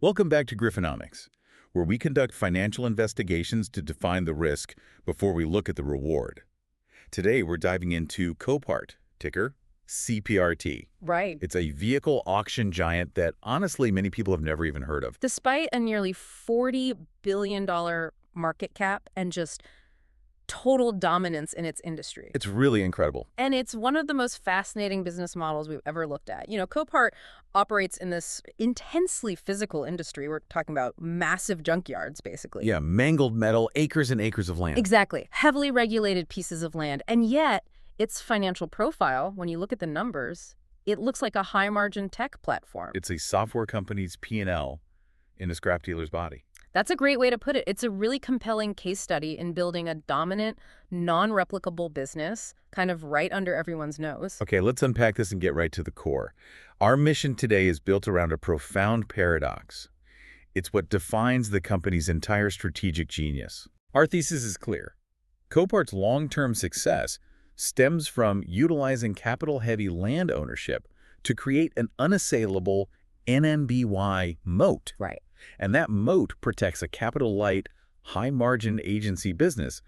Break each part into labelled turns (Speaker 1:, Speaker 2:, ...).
Speaker 1: Welcome back to Griffonomics, where we conduct financial investigations to define the risk before we look at the reward. Today, we're diving into Copart, ticker CPRT.
Speaker 2: Right.
Speaker 1: It's a vehicle auction giant that, honestly, many people have never even heard of.
Speaker 2: Despite a nearly $40 billion market cap and just total dominance in its industry.
Speaker 1: It's really incredible.
Speaker 2: And it's one of the most fascinating business models we've ever looked at. Copart operates in this intensely physical industry. We're talking about massive junkyards, basically.
Speaker 1: Yeah, mangled metal, acres and acres of land.
Speaker 2: Exactly. Heavily regulated pieces of land. And yet, its financial profile, when you look at the numbers, it looks like a high-margin tech platform.
Speaker 1: It's a software company's P&L in a scrap dealer's body.
Speaker 2: That's a great way to put it. It's a really compelling case study in building a dominant, non-replicable business kind of right under everyone's nose.
Speaker 1: Okay, let's unpack this and get right to the core. Our mission today is built around a profound paradox. It's what defines the company's entire strategic genius. Our thesis is clear. Copart's long-term success stems from utilizing capital-heavy land ownership to create an unassailable NIMBY moat.
Speaker 2: Right.
Speaker 1: And that moat protects a capital-light, high-margin agency business,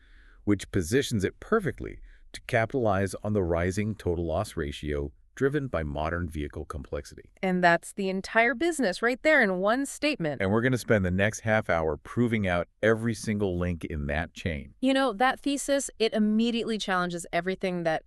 Speaker 1: which positions it perfectly to capitalize on the rising total loss ratio driven by modern vehicle complexity.
Speaker 2: And that's the entire business right there in one statement.
Speaker 1: And we're going to spend the next half hour proving out every single link in that chain.
Speaker 2: That thesis, it immediately challenges everything that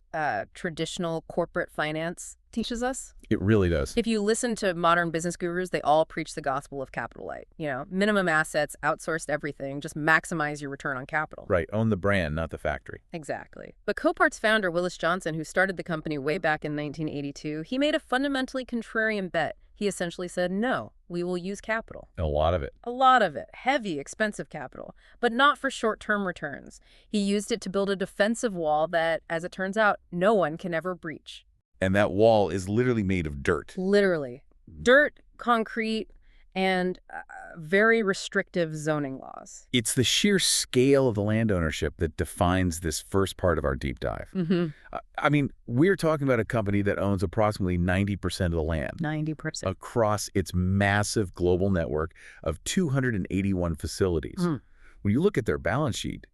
Speaker 2: traditional corporate finance teaches us.
Speaker 1: It really does.
Speaker 2: If you listen to modern business gurus, they all preach the gospel of capital light. Minimum assets, outsourced everything, just maximize your return on capital.
Speaker 1: Right. Own the brand, not the factory.
Speaker 2: Exactly. But Copart's founder, Willis Johnson, who started the company way back in 1982, he made a fundamentally contrarian bet. He essentially said, no, we will use capital.
Speaker 1: A lot of it.
Speaker 2: A lot of it. Heavy, expensive capital. But not for short-term returns. He used it to build a defensive wall that, as it turns out, no one can ever breach.
Speaker 1: And that wall is literally made of dirt.
Speaker 2: Literally. Dirt, concrete, and very restrictive zoning laws.
Speaker 1: It's the sheer scale of the land ownership that defines this first part of our deep dive. I mean, we're talking about a company that owns approximately 90% of the land.
Speaker 2: 90%.
Speaker 1: Across its massive global network of 281 facilities. When you look at their balance sheet,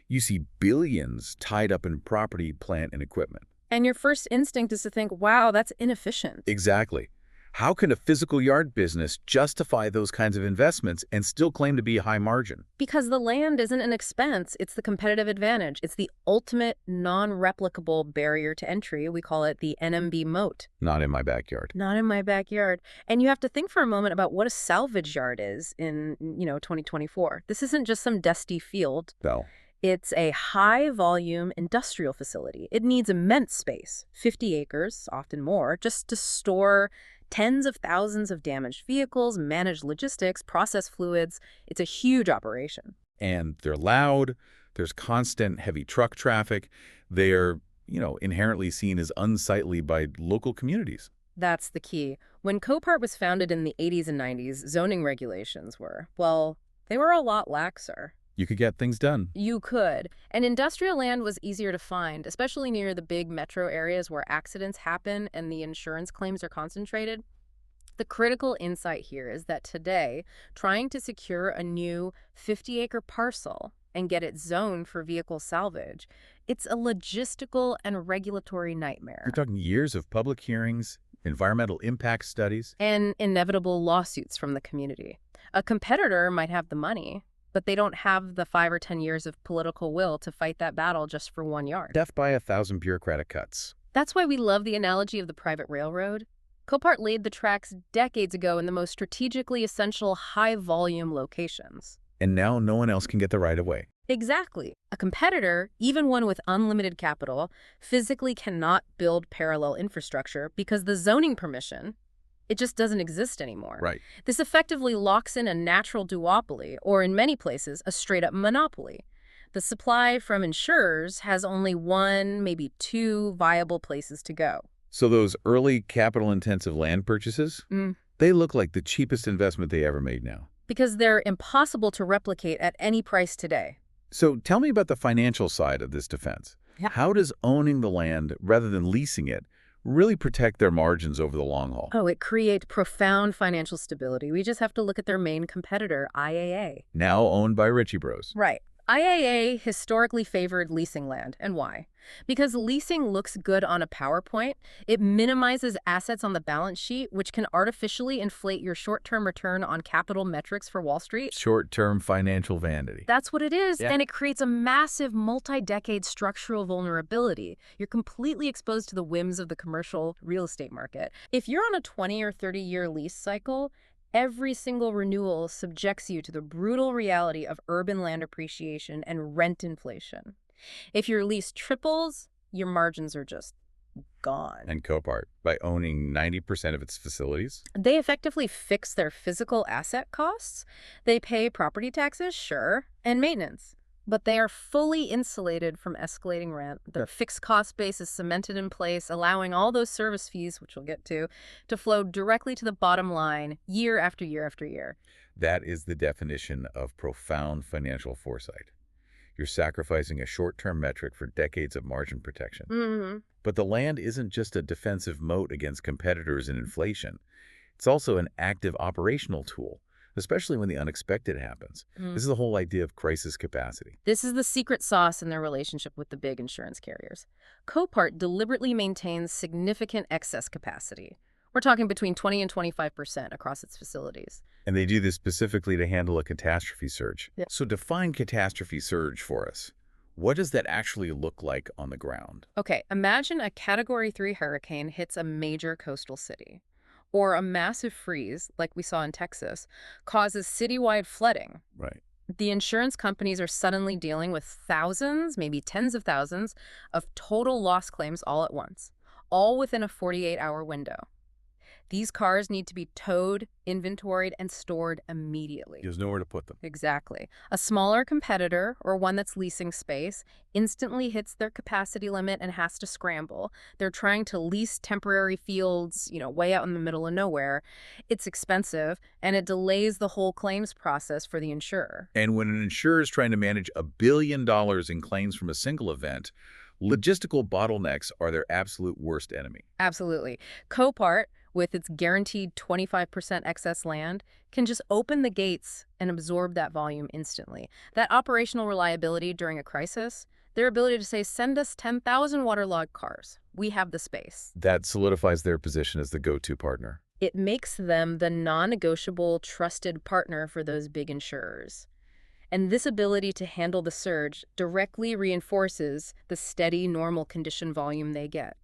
Speaker 1: you see billions tied up in property, plant, and equipment.
Speaker 2: And your first instinct is to think, wow, that's inefficient.
Speaker 1: Exactly. How can a physical yard business justify those kinds of investments and still claim to be high margin?
Speaker 2: Because the land isn't an expense, it's the competitive advantage. It's the ultimate non-replicable barrier to entry. We call it the NIMBY moat.
Speaker 1: Not in my backyard.
Speaker 2: Not in my backyard. And you have to think for a moment about what a salvage yard is in, 2024. This isn't just some dusty field.
Speaker 1: No.
Speaker 2: It's a high-volume industrial facility. It needs immense space, 50 acres, often more, just to store tens of thousands of damaged vehicles, manage logistics, process fluids. It's a huge operation.
Speaker 1: And they're loud. There's constant heavy truck traffic. They're, inherently seen as unsightly by local communities.
Speaker 2: That's the key. When Copart was founded in the 80s and 90s, zoning regulations were, they were a lot laxer.
Speaker 1: You could get things done.
Speaker 2: You could. And industrial land was easier to find, especially near the big metro areas where accidents happen and the insurance claims are concentrated. The critical insight here is that today, trying to secure a new 50-acre parcel and get it zoned for vehicle salvage, it's a logistical and regulatory nightmare.
Speaker 1: You're talking years of public hearings, environmental impact studies,
Speaker 2: and inevitable lawsuits from the community. A competitor might have the money, but they don't have the 5 or 10 years of political will to fight that battle just for 1 yard.
Speaker 1: Death by 1,000 bureaucratic cuts.
Speaker 2: That's why we love the analogy of the private railroad. Copart laid the tracks decades ago in the most strategically essential high-volume locations.
Speaker 1: And now no one else can get the right of way.
Speaker 2: Exactly. A competitor, even one with unlimited capital, physically cannot build parallel infrastructure because the zoning permission, it just doesn't exist anymore.
Speaker 1: Right.
Speaker 2: This effectively locks in a natural duopoly, or in many places, a straight-up monopoly. The supply from insurers has only 1, maybe 2 viable places to go.
Speaker 1: So those early capital-intensive land purchases, they look like the cheapest investment they ever made now.
Speaker 2: Because they're impossible to replicate at any price today.
Speaker 1: So tell me about the financial side of this defense.
Speaker 2: Yeah.
Speaker 1: How does owning the land rather than leasing it really protect their margins over the long haul.
Speaker 2: Oh, it creates profound financial stability. We just have to look at their main competitor, IAA.
Speaker 1: Now owned by Ritchie Bros.
Speaker 2: Right. IAA historically favored leasing land. And why? Because leasing looks good on a PowerPoint. It minimizes assets on the balance sheet, which can artificially inflate your short-term return on capital metrics for Wall Street.
Speaker 1: Short-term financial vanity.
Speaker 2: That's what it is.
Speaker 1: Yeah.
Speaker 2: And it creates a massive multi-decade structural vulnerability. You're completely exposed to the whims of the commercial real estate market. If you're on a 20 or 30-year lease cycle, every single renewal subjects you to the brutal reality of urban land appreciation and rent inflation. If your lease triples, your margins are just gone.
Speaker 1: And Copart, by owning 90% of its facilities?
Speaker 2: They effectively fix their physical asset costs. They pay property taxes, sure, and maintenance. But they are fully insulated from escalating rent. Their fixed cost base is cemented in place, allowing all those service fees, which we'll get to flow directly to the bottom line year after year after year.
Speaker 1: That is the definition of profound financial foresight. You're sacrificing a short-term metric for decades of margin protection.
Speaker 2: Mm-hmm.
Speaker 1: But the land isn't just a defensive moat against competitors and inflation. It's also an active operational tool, especially when the unexpected happens. This is the whole idea of crisis capacity.
Speaker 2: This is the secret sauce in their relationship with the big insurance carriers. Copart deliberately maintains significant excess capacity. We're talking between 20 and 25% across its facilities.
Speaker 1: And they do this specifically to handle a catastrophe surge.
Speaker 2: Yeah.
Speaker 1: So define catastrophe surge for us. What does that actually look like on the ground?
Speaker 2: Okay, imagine a Category 3 hurricane hits a major coastal city. Or a massive freeze, like we saw in Texas, causes citywide flooding.
Speaker 1: Right.
Speaker 2: The insurance companies are suddenly dealing with thousands, maybe tens of thousands, of total loss claims all at once, all within a 48-hour window. These cars need to be towed, inventoried, and stored immediately.
Speaker 1: There's nowhere to put them.
Speaker 2: Exactly. A smaller competitor, or one that's leasing space, instantly hits their capacity limit and has to scramble. They're trying to lease temporary fields, way out in the middle of nowhere. It's expensive, and it delays the whole claims process for the insurer.
Speaker 1: And when an insurer is trying to manage $1 billion in claims from a single event, logistical bottlenecks are their absolute worst enemy.
Speaker 2: Absolutely. Copart, with its guaranteed 25% excess land, can just open the gates and absorb that volume instantly. That operational reliability during a crisis, their ability to say, send us 10,000 waterlogged cars. We have the space.
Speaker 1: That solidifies their position as the go-to partner.
Speaker 2: It makes them the non-negotiable, trusted partner for those big insurers. And this ability to handle the surge directly reinforces the steady, normal condition volume they get.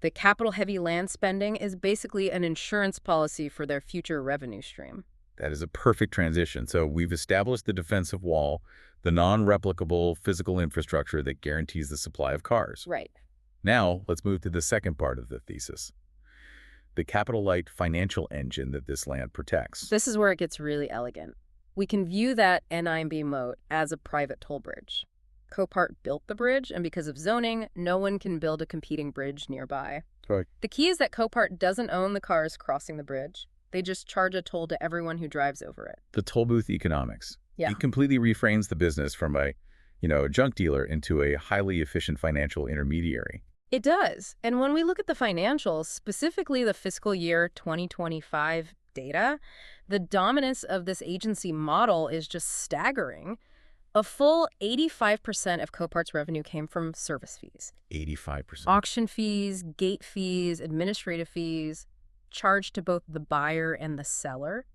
Speaker 2: The capital-heavy land spending is basically an insurance policy for their future revenue stream.
Speaker 1: That is a perfect transition. So we've established the defensive wall, the non-replicable physical infrastructure that guarantees the supply of cars.
Speaker 2: Right.
Speaker 1: Now, let's move to the second part of the thesis. The capital-light financial engine that this land protects.
Speaker 2: This is where it gets really elegant. We can view that NIMBY moat as a private toll bridge. Copart built the bridge, and because of zoning, no one can build a competing bridge nearby.
Speaker 1: Right.
Speaker 2: The key is that Copart doesn't own the cars crossing the bridge. They just charge a toll to everyone who drives over it.
Speaker 1: The toll booth economics.
Speaker 2: Yeah.
Speaker 1: It completely reframes the business from a junk dealer into a highly efficient financial intermediary.
Speaker 2: It does. And when we look at the financials, specifically the fiscal year 2025 data, the dominance of this agency model is just staggering. A full 85% of Copart's revenue came from service fees.
Speaker 1: 85%.
Speaker 2: Auction fees, gate fees, administrative fees, charged to both the buyer and the seller.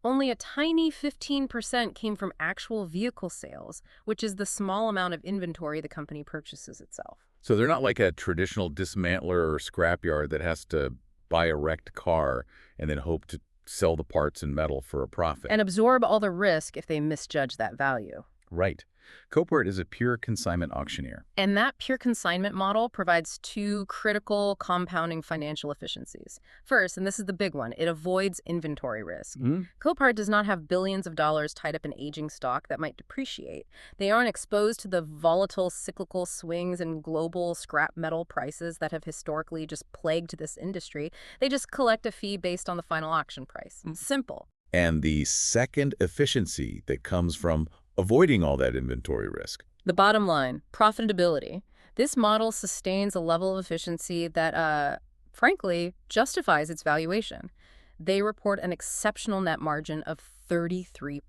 Speaker 2: Only a tiny 15% came from actual vehicle sales, which is the small amount of inventory the company purchases itself.
Speaker 1: So they're not like a traditional dismantler or scrapyard that has to buy a wrecked car and then hope to sell the parts and metal for a profit.
Speaker 2: And absorb all the risk if they misjudge that value.
Speaker 1: Right. Copart is a pure consignment auctioneer.
Speaker 2: And that pure consignment model provides two critical compounding financial efficiencies. First, and this is the big one, it avoids inventory risk. Copart does not have billions of dollars tied up in aging stock that might depreciate. They aren't exposed to the volatile cyclical swings in global scrap metal prices that have historically just plagued this industry. They just collect a fee based on the final auction price. Simple.
Speaker 1: And the second efficiency that comes from avoiding all that inventory risk.
Speaker 2: The bottom line, profitability. This model sustains a level of efficiency that frankly, justifies its valuation. They report an exceptional net margin of 33%.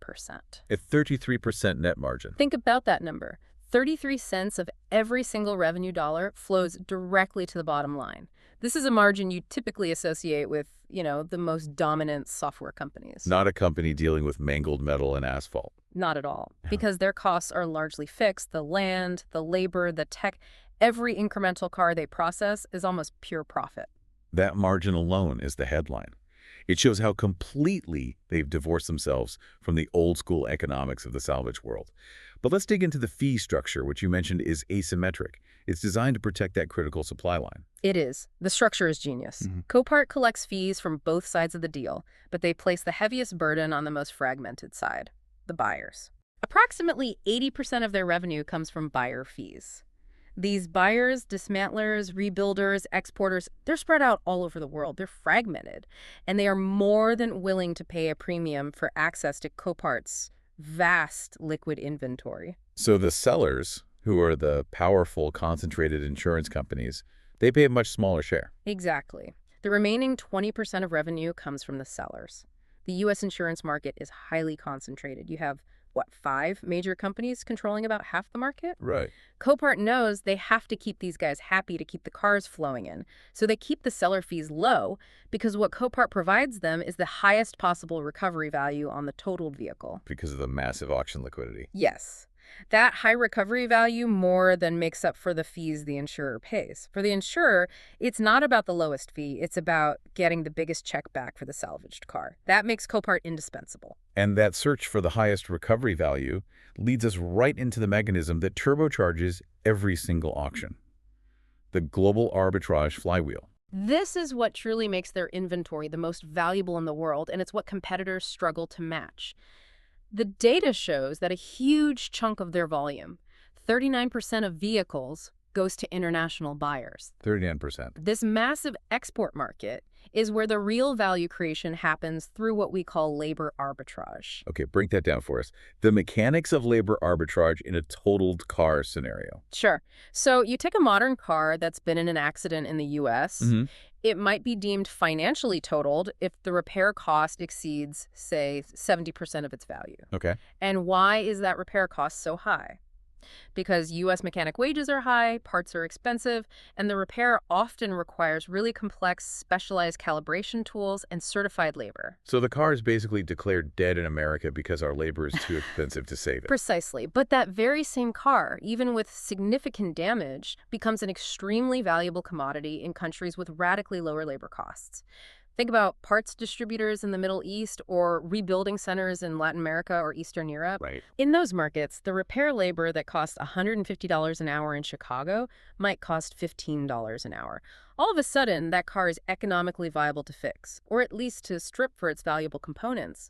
Speaker 1: A 33% net margin.
Speaker 2: Think about that number. 33 cents of every single revenue dollar flows directly to the bottom line. This is a margin you typically associate with, the most dominant software companies.
Speaker 1: Not a company dealing with mangled metal and asphalt.
Speaker 2: Not at all, because their costs are largely fixed. The land, the labor, the tech, every incremental car they process is almost pure profit.
Speaker 1: That margin alone is the headline. It shows how completely they've divorced themselves from the old-school economics of the salvage world. But let's dig into the fee structure, which you mentioned is asymmetric. It's designed to protect that critical supply line.
Speaker 2: It is. The structure is genius. Copart collects fees from both sides of the deal, but they place the heaviest burden on the most fragmented side, the buyers. Approximately 80% of their revenue comes from buyer fees. These buyers, dismantlers, rebuilders, exporters, they're spread out all over the world. They're fragmented, and they are more than willing to pay a premium for access to Copart's vast liquid inventory.
Speaker 1: So the sellers, who are the powerful, concentrated insurance companies, they pay a much smaller share.
Speaker 2: Exactly. The remaining 20% of revenue comes from the sellers. The U.S. insurance market is highly concentrated. You have, 5 major companies controlling about half the market?
Speaker 1: Right.
Speaker 2: Copart knows they have to keep these guys happy to keep the cars flowing in. So they keep the seller fees low because what Copart provides them is the highest possible recovery value on the totaled vehicle.
Speaker 1: Because of the massive auction liquidity.
Speaker 2: Yes. That high recovery value more than makes up for the fees the insurer pays. For the insurer, it's not about the lowest fee. It's about getting the biggest check back for the salvaged car. That makes Copart indispensable.
Speaker 1: And that search for the highest recovery value leads us right into the mechanism that turbocharges every single auction. The global arbitrage flywheel.
Speaker 2: This is what truly makes their inventory the most valuable in the world, and it's what competitors struggle to match. The data shows that a huge chunk of their volume, 39% of vehicles, goes to international buyers.
Speaker 1: 39%.
Speaker 2: This massive export market is where the real value creation happens through what we call labor arbitrage.
Speaker 1: Okay, break that down for us. The mechanics of labor arbitrage in a totaled car scenario.
Speaker 2: Sure. So you take a modern car that's been in an accident in the U.S., It might be deemed financially totaled if the repair cost exceeds, say, 70% of its value.
Speaker 1: Okay.
Speaker 2: And why is that repair cost so high? Because U.S. mechanic wages are high, parts are expensive, and the repair often requires really complex, specialized calibration tools and certified labor.
Speaker 1: So the car is basically declared dead in America because our labor is too expensive to save it.
Speaker 2: Precisely. But that very same car, even with significant damage, becomes an extremely valuable commodity in countries with radically lower labor costs. Think about parts distributors in the Middle East or rebuilding centers in Latin America or Eastern Europe.
Speaker 1: Right.
Speaker 2: In those markets, the repair labor that costs $150 an hour in Chicago might cost $15 an hour. All of a sudden, that car is economically viable to fix, or at least to strip for its valuable components.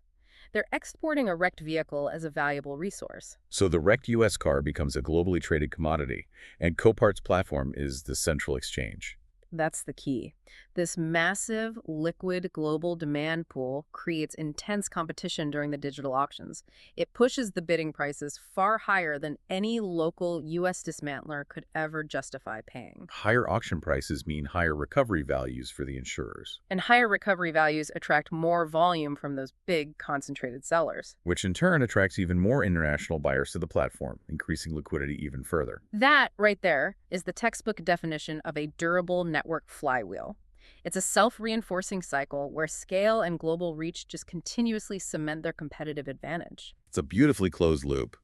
Speaker 2: They're exporting a wrecked vehicle as a valuable resource.
Speaker 1: So the wrecked U.S. car becomes a globally traded commodity, and Copart's platform is the central exchange.
Speaker 2: That's the key. This massive, liquid, global demand pool creates intense competition during the digital auctions. It pushes the bidding prices far higher than any local U.S. dismantler could ever justify paying.
Speaker 1: Higher auction prices mean higher recovery values for the insurers.
Speaker 2: And higher recovery values attract more volume from those big, concentrated sellers.
Speaker 1: Which in turn attracts even more international buyers to the platform, increasing liquidity even further.
Speaker 2: That, right there, is the textbook definition of a durable network flywheel. It's a self-reinforcing cycle where scale and global reach just continuously cement their competitive advantage.
Speaker 1: It's a beautifully closed loop.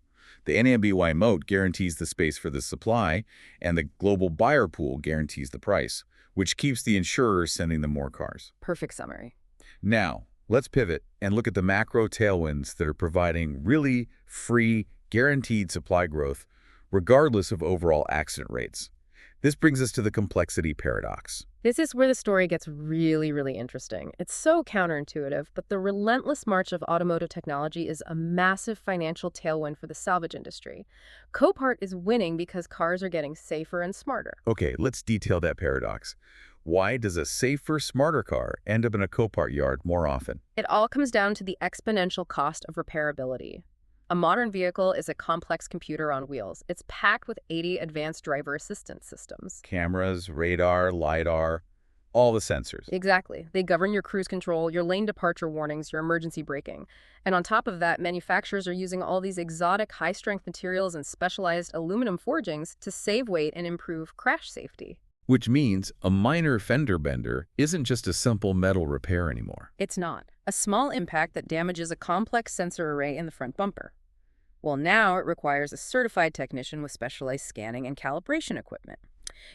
Speaker 1: The NIMBY Moat guarantees the space for the supply, and the global buyer pool guarantees the price, which keeps the insurers sending them more cars.
Speaker 2: Perfect summary.
Speaker 1: Now, let's pivot and look at the macro tailwinds that are providing really free, guaranteed supply growth, regardless of overall accident rates. This brings us to the complexity paradox.
Speaker 2: This is where the story gets really, really interesting. It's so counterintuitive, but the relentless march of automotive technology is a massive financial tailwind for the salvage industry. Copart is winning because cars are getting safer and smarter.
Speaker 1: Okay, let's detail that paradox. Why does a safer, smarter car end up in a Copart yard more often?
Speaker 2: It all comes down to the exponential cost of repairability. A modern vehicle is a complex computer on wheels. It's packed with 80 advanced driver assistance systems.
Speaker 1: Cameras, radar, LiDAR. All the sensors.
Speaker 2: Exactly. They govern your cruise control, your lane departure warnings, your emergency braking. And on top of that, manufacturers are using all these exotic high-strength materials and specialized aluminum forgings to save weight and improve crash safety.
Speaker 1: Which means a minor fender bender isn't just a simple metal repair anymore.
Speaker 2: It's not. A small impact that damages a complex sensor array in the front bumper. Well, now it requires a certified technician with specialized scanning and calibration equipment.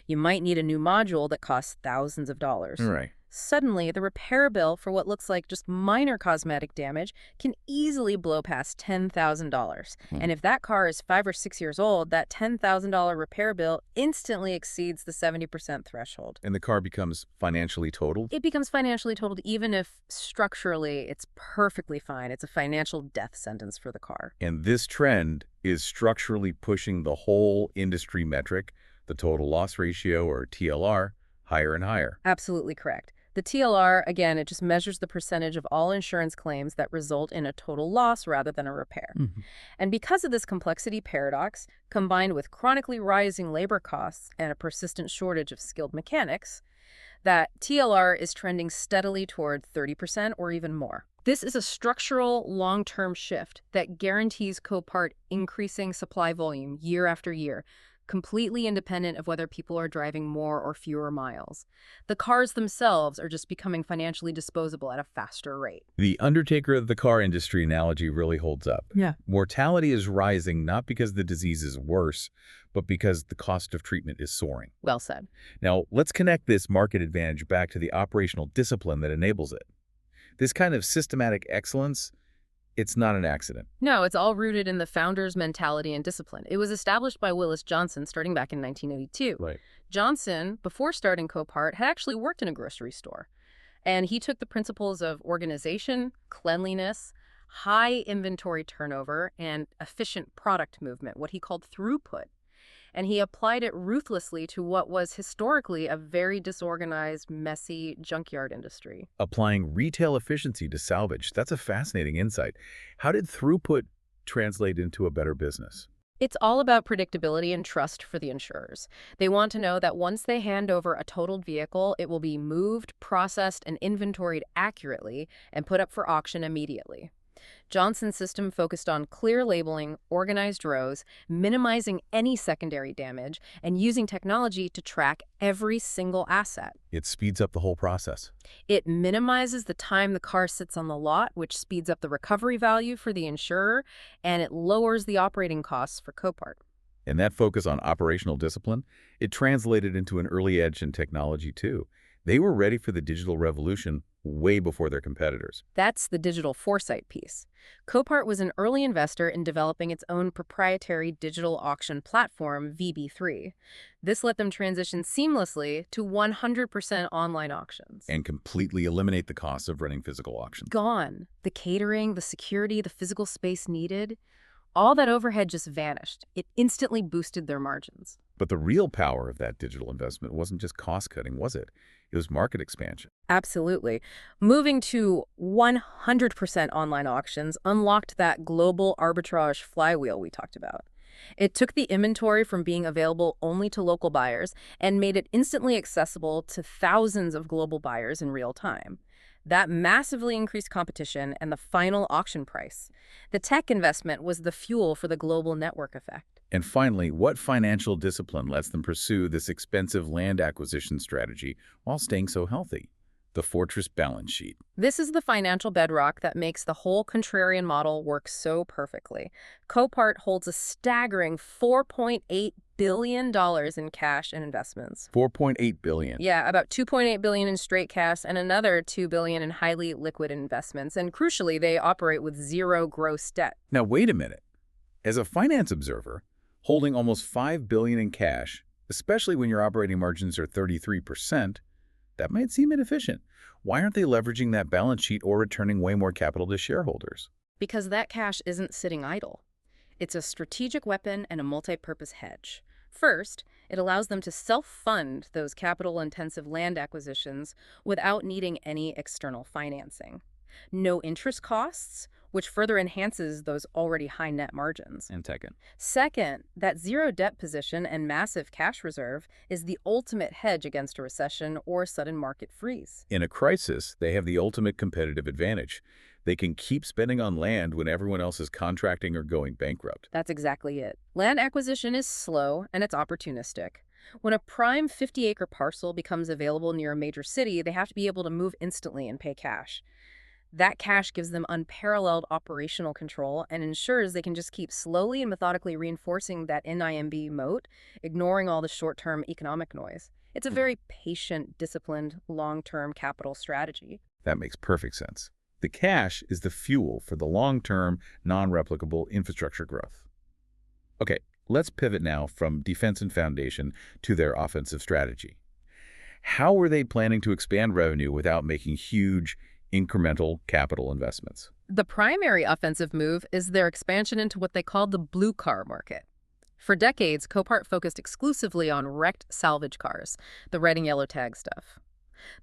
Speaker 2: You might need a new module that costs thousands of dollars.
Speaker 1: Right.
Speaker 2: Suddenly, the repair bill for what looks like just minor cosmetic damage can easily blow past $10,000. And if that car is 5 or 6 years old, that $10,000 repair bill instantly exceeds the 70% threshold.
Speaker 1: And the car becomes financially totaled?
Speaker 2: It becomes financially totaled even if structurally it's perfectly fine. It's a financial death sentence for the car.
Speaker 1: And this trend is structurally pushing the whole industry metric, the total loss ratio, or TLR, higher and higher.
Speaker 2: Absolutely correct. The TLR, again, it just measures the percentage of all insurance claims that result in a total loss rather than a repair. And because of this complexity paradox, combined with chronically rising labor costs and a persistent shortage of skilled mechanics, that TLR is trending steadily toward 30% or even more. This is a structural, long-term shift that guarantees Copart increasing supply volume year after year, completely independent of whether people are driving more or fewer miles. The cars themselves are just becoming financially disposable at a faster rate.
Speaker 1: The undertaker of the car industry analogy really holds up.
Speaker 2: Yeah.
Speaker 1: Mortality is rising not because the disease is worse, but because the cost of treatment is soaring.
Speaker 2: Well said.
Speaker 1: Now, let's connect this market advantage back to the operational discipline that enables it. This kind of systematic excellence, it's not an accident.
Speaker 2: No, it's all rooted in the founder's mentality and discipline. It was established by Willis Johnson starting back in 1982.
Speaker 1: Right.
Speaker 2: Johnson, before starting Copart, had actually worked in a grocery store. And he took the principles of organization, cleanliness, high inventory turnover, and efficient product movement, what he called throughput. And he applied it ruthlessly to what was historically a very disorganized, messy junkyard industry.
Speaker 1: Applying retail efficiency to salvage, that's a fascinating insight. How did throughput translate into a better business?
Speaker 2: It's all about predictability and trust for the insurers. They want to know that once they hand over a totaled vehicle, it will be moved, processed, and inventoried accurately and put up for auction immediately. Johnson's system focused on clear labeling, organized rows, minimizing any secondary damage, and using technology to track every single asset.
Speaker 1: It speeds up the whole process.
Speaker 2: It minimizes the time the car sits on the lot, which speeds up the recovery value for the insurer, and it lowers the operating costs for Copart.
Speaker 1: And that focus on operational discipline, it translated into an early edge in technology too. They were ready for the digital revolution way before their competitors.
Speaker 2: That's the digital foresight piece. Copart was an early investor in developing its own proprietary digital auction platform, VB3. This let them transition seamlessly to 100% online auctions.
Speaker 1: And completely eliminate the costs of running physical auctions.
Speaker 2: Gone. The catering, the security, the physical space needed, all that overhead just vanished. It instantly boosted their margins.
Speaker 1: But the real power of that digital investment wasn't just cost-cutting, was it? It was market expansion.
Speaker 2: Absolutely. Moving to 100% online auctions unlocked that global arbitrage flywheel we talked about. It took the inventory from being available only to local buyers and made it instantly accessible to thousands of global buyers in real time. That massively increased competition and the final auction price. The tech investment was the fuel for the global network effect.
Speaker 1: And finally, what financial discipline lets them pursue this expensive land acquisition strategy while staying so healthy? The fortress balance sheet.
Speaker 2: This is the financial bedrock that makes the whole contrarian model work so perfectly. Copart holds a staggering $4.8 billion in cash and investments.
Speaker 1: $4.8 billion.
Speaker 2: Yeah, about $2.8 billion in straight cash and another $2 billion in highly liquid investments. And crucially, they operate with zero gross debt.
Speaker 1: Now, wait a minute. As a finance observer, holding almost $5 billion in cash, especially when your operating margins are 33%, that might seem inefficient. Why aren't they leveraging that balance sheet or returning way more capital to shareholders?
Speaker 2: Because that cash isn't sitting idle. It's a strategic weapon and a multi-purpose hedge. First, it allows them to self-fund those capital-intensive land acquisitions without needing any external financing. No interest costs which further enhances those already high net margins.
Speaker 1: And second,
Speaker 2: Second, that zero debt position and massive cash reserve is the ultimate hedge against a recession or sudden market freeze.
Speaker 1: in a crisis, they have the ultimate competitive advantage. They can keep spending on land when everyone else is contracting or going bankrupt.
Speaker 2: That's exactly it. Land acquisition is slow and it's opportunistic. When a prime 50-acre parcel becomes available near a major city, they have to be able to move instantly and pay cash. That cash gives them unparalleled operational control and ensures they can just keep slowly and methodically reinforcing that NIMBY moat, ignoring all the short-term economic noise. It's a very patient, disciplined, long-term capital strategy.
Speaker 1: That makes perfect sense. The cash is the fuel for the long-term, non-replicable infrastructure growth. Okay, let's pivot now from defense and foundation to their offensive strategy. How are they planning to expand revenue without making huge, incremental capital investments?
Speaker 2: The primary offensive move is their expansion into what they call the blue car market. For decades, Copart focused exclusively on wrecked salvage cars, the red and yellow tag stuff.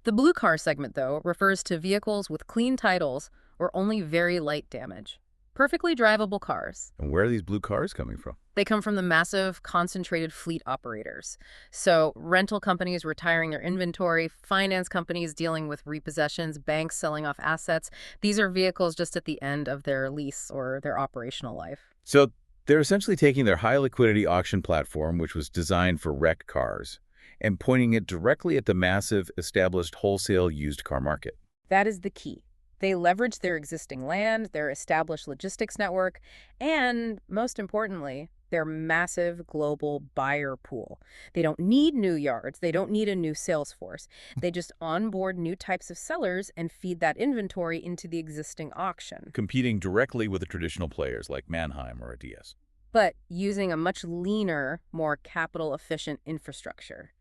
Speaker 2: The blue car segment, though, refers to vehicles with clean titles or only very light damage. Perfectly drivable cars.
Speaker 1: And where are these blue cars coming from?
Speaker 2: They come from the massive, concentrated fleet operators. So rental companies retiring their inventory, finance companies dealing with repossessions, banks selling off assets. These are vehicles just at the end of their lease or their operational life.
Speaker 1: So they're essentially taking their high-liquidity auction platform, which was designed for wrecked cars, and pointing it directly at the massive, established wholesale used car market.
Speaker 2: That is the key. They leverage their existing land, their established logistics network, and, most importantly, their massive global buyer pool. They don't need new yards. They don't need a new sales force. They just onboard new types of sellers and feed that inventory into the existing auction.
Speaker 1: Competing directly with the traditional players like Mannheim or Adidas.
Speaker 2: But using a much leaner, more capital-efficient infrastructure.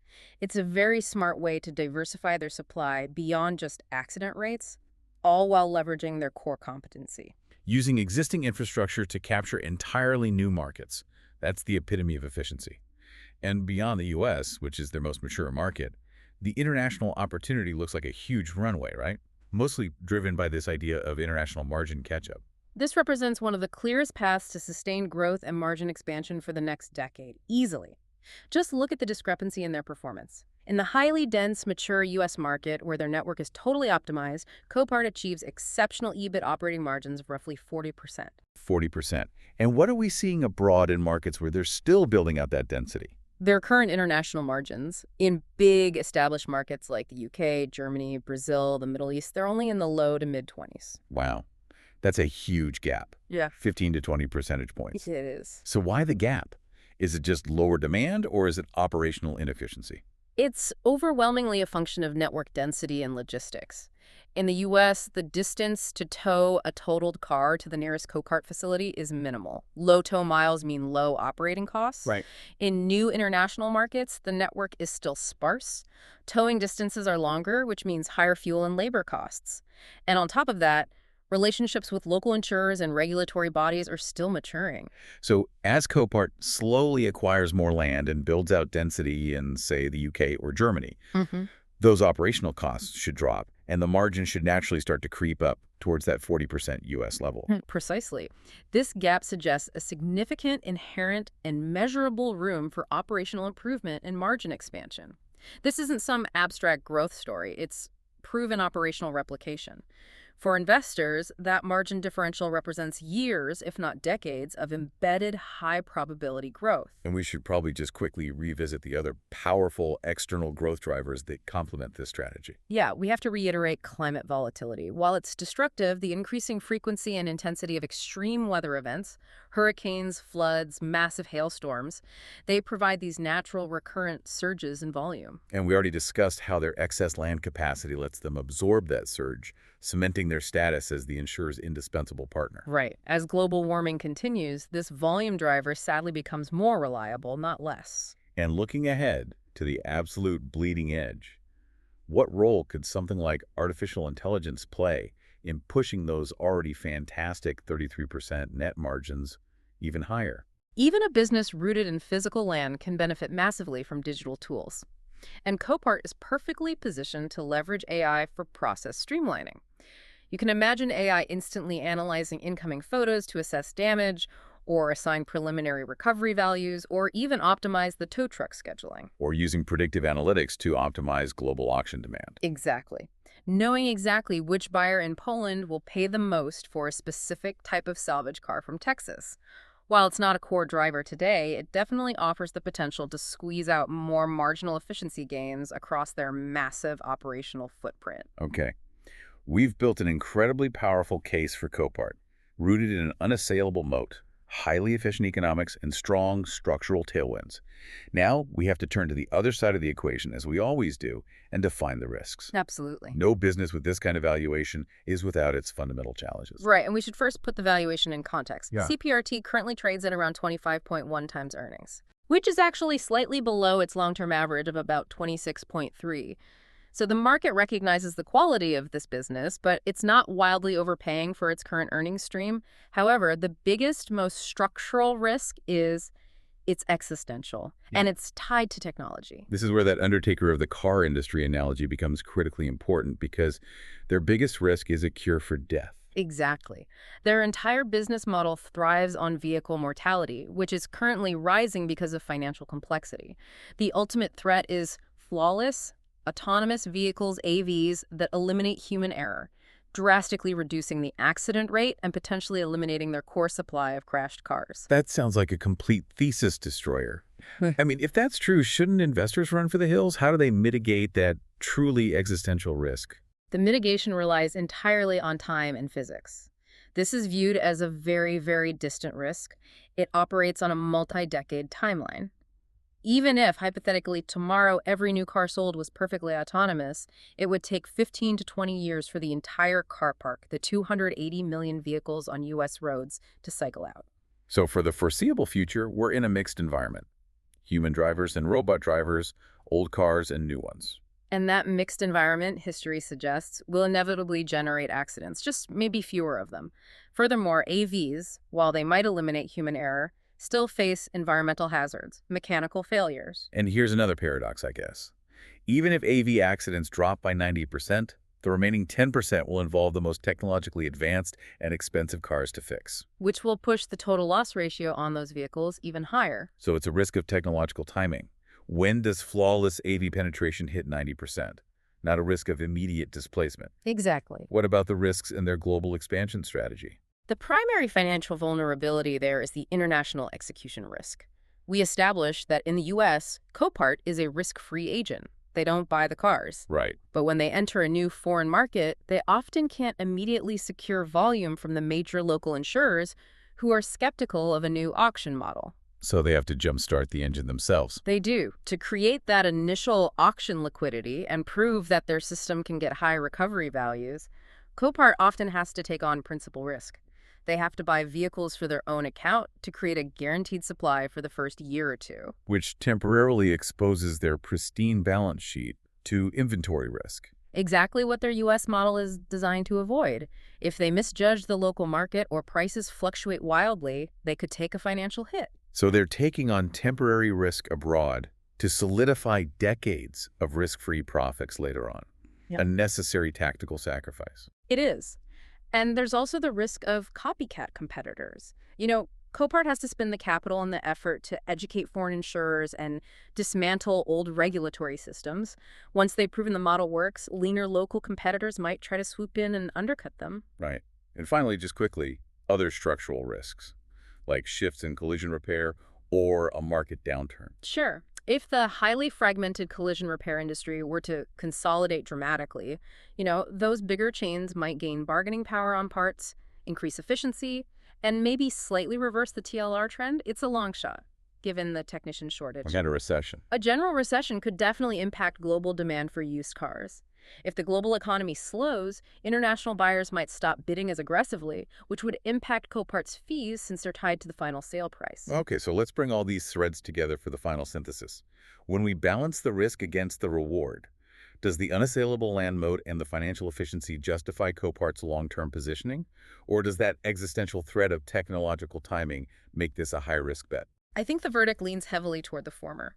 Speaker 2: It's a very smart way to diversify their supply beyond just accident rates, all while leveraging their core competency.
Speaker 1: Using existing infrastructure to capture entirely new markets. That's the epitome of efficiency. And beyond the U.S., which is their most mature market, the international opportunity looks like a huge runway, right? Mostly driven by this idea of international margin catch-up.
Speaker 2: This represents one of the clearest paths to sustained growth and margin expansion for the next decade, easily. Just look at the discrepancy in their performance. In the highly dense, mature U.S. market, where their network is totally optimized, Copart achieves exceptional EBIT operating margins of roughly 40%.
Speaker 1: 40%. And what are we seeing abroad in markets where they're still building out that density?
Speaker 2: Their current international margins, in big established markets like the UK, Germany, Brazil, the Middle East, they're only in the low to mid-20s.
Speaker 1: Wow. That's a huge gap.
Speaker 2: Yeah.
Speaker 1: 15 to 20 percentage points.
Speaker 2: It is.
Speaker 1: So why the gap? Is it just lower demand or is it operational inefficiency?
Speaker 2: It's overwhelmingly a function of network density and logistics. In the U.S., the distance to tow a totaled car to the nearest Copart facility is minimal. Low tow miles mean low operating costs.
Speaker 1: Right.
Speaker 2: In new international markets, the network is still sparse. Towing distances are longer, which means higher fuel and labor costs. And on top of that, relationships with local insurers and regulatory bodies are still maturing.
Speaker 1: So as Copart slowly acquires more land and builds out density in, say, the UK or Germany, those operational costs should drop, and the margin should naturally start to creep up towards that 40% U.S. level.
Speaker 2: Precisely. This gap suggests a significant, inherent, and measurable room for operational improvement and margin expansion. This isn't some abstract growth story. It's proven operational replication. For investors, that margin differential represents years, if not decades, of embedded high-probability growth.
Speaker 1: And we should probably just quickly revisit the other powerful external growth drivers that complement this strategy.
Speaker 2: Yeah, we have to reiterate climate volatility. While it's destructive, the increasing frequency and intensity of extreme weather events, hurricanes, floods, massive hailstorms, they provide these natural recurrent surges in volume.
Speaker 1: And we already discussed how their excess land capacity lets them absorb that surge, cementing their status as the insurer's indispensable partner.
Speaker 2: Right. As global warming continues, this volume driver sadly becomes more reliable, not less.
Speaker 1: And looking ahead to the absolute bleeding edge, what role could something like artificial intelligence play in pushing those already fantastic 33% net margins even higher?
Speaker 2: Even a business rooted in physical land can benefit massively from digital tools. And Copart is perfectly positioned to leverage AI for process streamlining. You can imagine AI instantly analyzing incoming photos to assess damage, or assign preliminary recovery values, or even optimize the tow truck scheduling.
Speaker 1: Or using predictive analytics to optimize global auction demand.
Speaker 2: Exactly. Knowing exactly which buyer in Poland will pay the most for a specific type of salvage car from Texas. While it's not a core driver today, it definitely offers the potential to squeeze out more marginal efficiency gains across their massive operational footprint.
Speaker 1: Okay. We've built an incredibly powerful case for Copart, rooted in an unassailable moat, highly efficient economics, and strong structural tailwinds. Now, we have to turn to the other side of the equation, as we always do, and define the risks.
Speaker 2: Absolutely.
Speaker 1: No business with this kind of valuation is without its fundamental challenges.
Speaker 2: Right, and we should first put the valuation in context.
Speaker 1: Yeah.
Speaker 2: CPRT currently trades at around 25.1 times earnings, which is actually slightly below its long-term average of about 26.3. So the market recognizes the quality of this business, but it's not wildly overpaying for its current earnings stream. However, the biggest, most structural risk is it's existential, and it's tied to technology.
Speaker 1: This is where that undertaker of the car industry analogy becomes critically important, because their biggest risk is a cure for death.
Speaker 2: Exactly. Their entire business model thrives on vehicle mortality, which is currently rising because of financial complexity. The ultimate threat is flawless, autonomous vehicles, AVs, that eliminate human error, drastically reducing the accident rate and potentially eliminating their core supply of crashed cars.
Speaker 1: That sounds like a complete thesis destroyer. I mean, if that's true, shouldn't investors run for the hills? How do they mitigate that truly existential risk?
Speaker 2: The mitigation relies entirely on time and physics. This is viewed as a very, very distant risk. It operates on a multi-decade timeline. Even if, hypothetically, tomorrow every new car sold was perfectly autonomous, it would take 15 to 20 years for the entire car park, the 280 million vehicles on U.S. roads, to cycle out.
Speaker 1: So for the foreseeable future, we're in a mixed environment. Human drivers and robot drivers, old cars and new ones.
Speaker 2: And that mixed environment, history suggests, will inevitably generate accidents, just maybe fewer of them. Furthermore, AVs, while they might eliminate human error, still face environmental hazards, mechanical failures.
Speaker 1: And here's another paradox, I guess. Even if AV accidents drop by 90%, the remaining 10% will involve the most technologically advanced and expensive cars to fix.
Speaker 2: Which will push the total loss ratio on those vehicles even higher.
Speaker 1: So it's a risk of technological timing. When does flawless AV penetration hit 90%? Not a risk of immediate displacement.
Speaker 2: Exactly.
Speaker 1: What about the risks in their global expansion strategy?
Speaker 2: The primary financial vulnerability there is the international execution risk. We established that in the U.S., Copart is a risk-free agent. They don't buy the cars.
Speaker 1: Right.
Speaker 2: But when they enter a new foreign market, they often can't immediately secure volume from the major local insurers who are skeptical of a new auction model.
Speaker 1: So they have to jumpstart the engine themselves.
Speaker 2: They do. To create that initial auction liquidity and prove that their system can get high recovery values, Copart often has to take on principal risk. They have to buy vehicles for their own account to create a guaranteed supply for the first year or two.
Speaker 1: Which temporarily exposes their pristine balance sheet to inventory risk.
Speaker 2: Exactly what their U.S. model is designed to avoid. If they misjudge the local market or prices fluctuate wildly, they could take a financial hit.
Speaker 1: So they're taking on temporary risk abroad to solidify decades of risk-free profits later on.
Speaker 2: Yep.
Speaker 1: A necessary tactical sacrifice.
Speaker 2: It is. And there's also the risk of copycat competitors. Copart has to spend the capital and the effort to educate foreign insurers and dismantle old regulatory systems. Once they've proven the model works, leaner local competitors might try to swoop in and undercut them.
Speaker 1: Right. And finally, just quickly, other structural risks, like shifts in collision repair or a market downturn.
Speaker 2: Sure. If the highly fragmented collision repair industry were to consolidate dramatically, those bigger chains might gain bargaining power on parts, increase efficiency, and maybe slightly reverse the TLR trend. It's a long shot, given the technician shortage.
Speaker 1: What kind of recession?
Speaker 2: A general recession could definitely impact global demand for used cars. If the global economy slows, international buyers might stop bidding as aggressively, which would impact Copart's fees since they're tied to the final sale price.
Speaker 1: Okay, so let's bring all these threads together for the final synthesis. When we balance the risk against the reward, does the unassailable land moat and the financial efficiency justify Copart's long-term positioning? Or does that existential threat of technological timing make this a high-risk bet?
Speaker 2: I think the verdict leans heavily toward the former.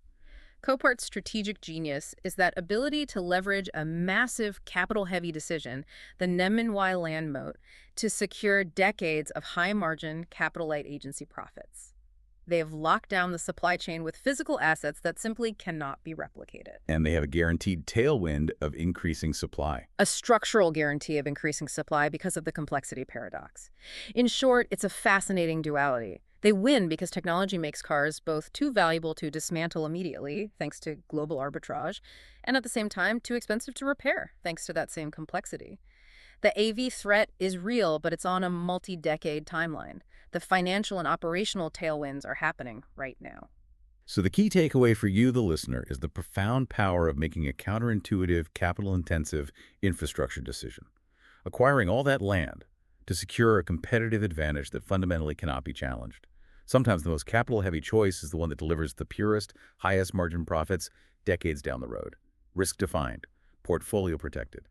Speaker 2: Copart's strategic genius is that ability to leverage a massive capital-heavy decision, the NIMBY land moat, to secure decades of high-margin, capital-light agency profits. They have locked down the supply chain with physical assets that simply cannot be replicated.
Speaker 1: And they have a guaranteed tailwind of increasing supply.
Speaker 2: A structural guarantee of increasing supply because of the complexity paradox. In short, it's a fascinating duality. They win because technology makes cars both too valuable to dismantle immediately, thanks to global arbitrage, and at the same time too expensive to repair, thanks to that same complexity. The AV threat is real, but it's on a multi-decade timeline. The financial and operational tailwinds are happening right now.
Speaker 1: So the key takeaway for you, the listener, is the profound power of making a counterintuitive, capital-intensive infrastructure decision. Acquiring all that land to secure a competitive advantage that fundamentally cannot be challenged. Sometimes the most capital-heavy choice is the one that delivers the purest, highest margin profits decades down the road. Risk defined, portfolio protected.